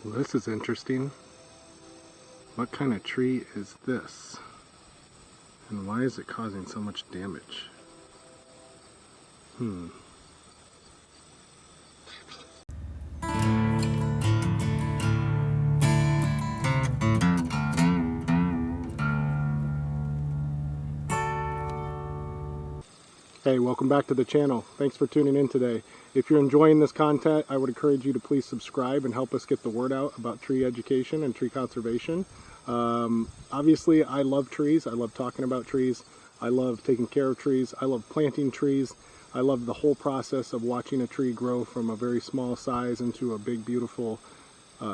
Well, this is interesting. What kind of tree is this? And why is it causing so much damage? Hey, welcome back to the channel. Thanks for tuning in today. If you're enjoying this content, I would encourage you to please subscribe and help us get the word out about tree education and tree conservation. Obviously, I love trees. I love talking about trees. I love taking care of trees. I love planting trees. I love the whole process of watching a tree grow from a very small size into a big, beautiful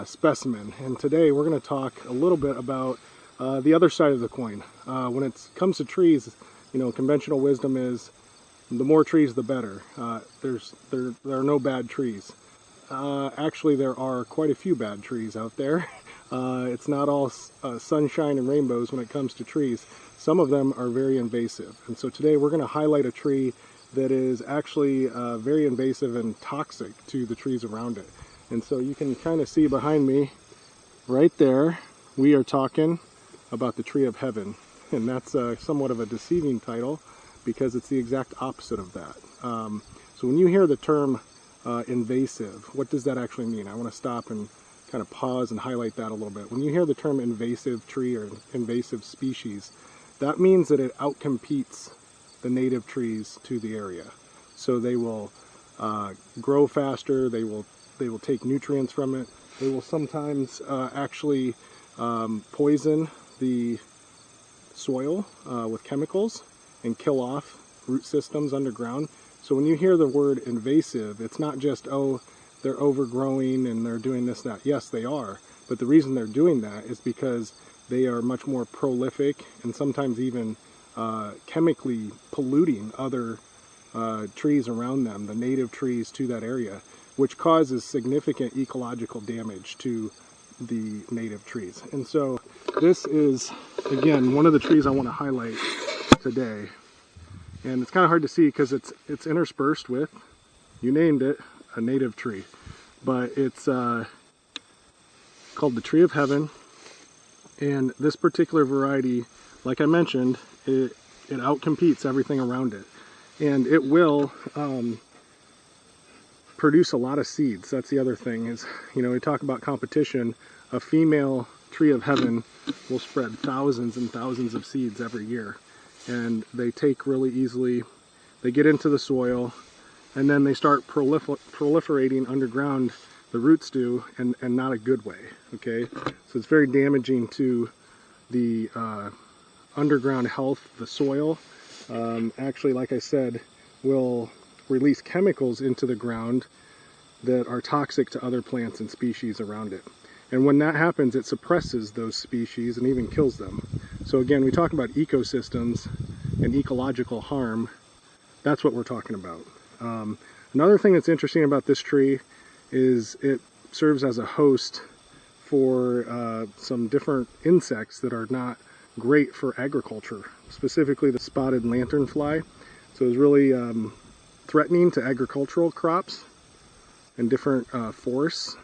specimen. And today we're going to talk a little bit about the other side of the coin. When it comes to trees, you know, conventional wisdom is the more trees, the better. There are no bad trees. Actually, there are quite a few bad trees out there. It's not all sunshine and rainbows when it comes to trees. Some of them are very invasive. And so today we're going to highlight a tree that is actually very invasive and toxic to the trees around it. And so you can kind of see behind me, right there, we are talking about the tree of heaven. And that's somewhat of a deceiving title, because it's the exact opposite of that. So when you hear the term invasive, what does that actually mean? I want to stop and kind of pause and highlight that a little bit. When you hear the term invasive tree or invasive species, that means that it outcompetes the native trees to the area. So they will grow faster, they will take nutrients from it, they will sometimes actually poison the soil with chemicals and kill off root systems underground. So when you hear the word invasive, it's not just, oh, they're overgrowing and they're doing this, that. Yes, they are. But the reason they're doing that is because they are much more prolific and sometimes even chemically polluting other trees around them, the native trees to that area, which causes significant ecological damage to the native trees. And so this is, again, one of the trees I want to highlight today. And it's kind of hard to see because it's interspersed with, you named it, a native tree. But it's called the tree of heaven. And this particular variety, like I mentioned, it outcompetes everything around it. And it will produce a lot of seeds. That's the other thing is, you know, we talk about competition. A female tree of heaven will spread thousands and thousands of seeds every year. And they take really easily, they get into the soil, and then they start proliferating underground, the roots do, and not a good way, okay? So it's very damaging to the underground health, the soil. Actually, like I said, will release chemicals into the ground that are toxic to other plants and species around it. And when that happens, it suppresses those species and even kills them. So again, we talk about ecosystems and ecological harm. That's what we're talking about. Another thing that's interesting about this tree is it serves as a host for some different insects that are not great for agriculture, specifically the spotted lanternfly. So it's really threatening to agricultural crops and different forests,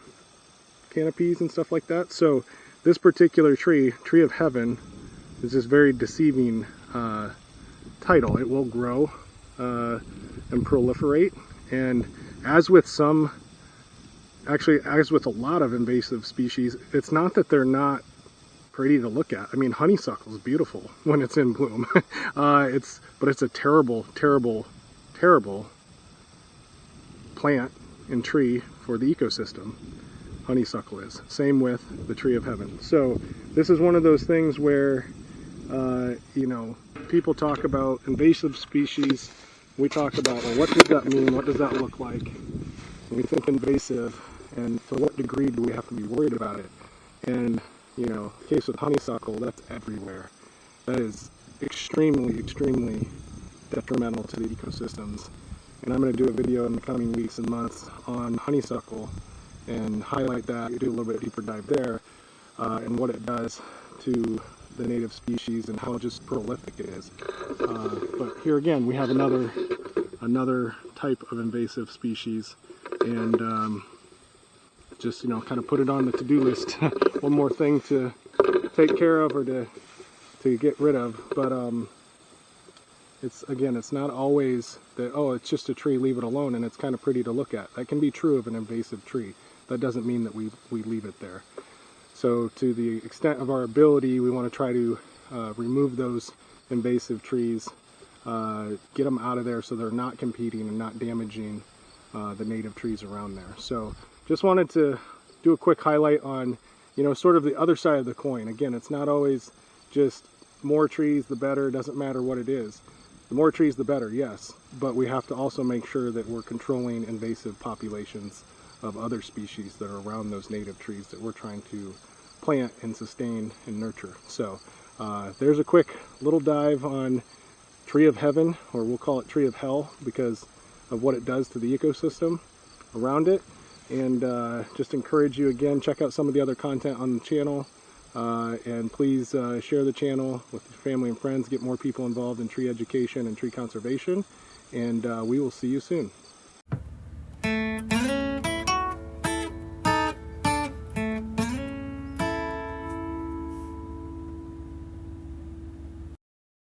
canopies and stuff like that. So this particular tree, tree of heaven, is this very deceiving title. It will grow and proliferate, and as with some, actually as with a lot of invasive species, it's not that they're not pretty to look at. I mean, honeysuckle is beautiful when it's in bloom. But it's a terrible, terrible, terrible plant and tree for the ecosystem. Honeysuckle is. Same with the tree of heaven. So this is one of those things where, you know, people talk about invasive species. We talk about, well, what does that mean? What does that look like? When we think invasive, and to what degree do we have to be worried about it? And, you know, the case with honeysuckle, that's everywhere. That is extremely, extremely detrimental to the ecosystems. And I'm going to do a video in the coming weeks and months on honeysuckle and highlight that, do a little bit deeper dive there, and what it does to the native species and how just prolific it is. But here again, we have another type of invasive species, and just, you know, kind of put it on the to-do list. One more thing to take care of or to get rid of. But it's not always that, oh, it's just a tree, leave it alone, and it's kind of pretty to look at. That can be true of an invasive tree. That doesn't mean that we leave it there. So to the extent of our ability, we want to try to remove those invasive trees, get them out of there so they're not competing and not damaging the native trees around there. So just wanted to do a quick highlight on, you know, sort of the other side of the coin. Again, it's not always just more trees the better, it doesn't matter what it is. The more trees the better, yes, but we have to also make sure that we're controlling invasive populations of other species that are around those native trees that we're trying to plant and sustain and nurture. So there's a quick little dive on tree of heaven, or we'll call it tree of hell because of what it does to the ecosystem around it. And just encourage you again, check out some of the other content on the channel, and please share the channel with your family and friends, get more people involved in tree education and tree conservation, and we will see you soon.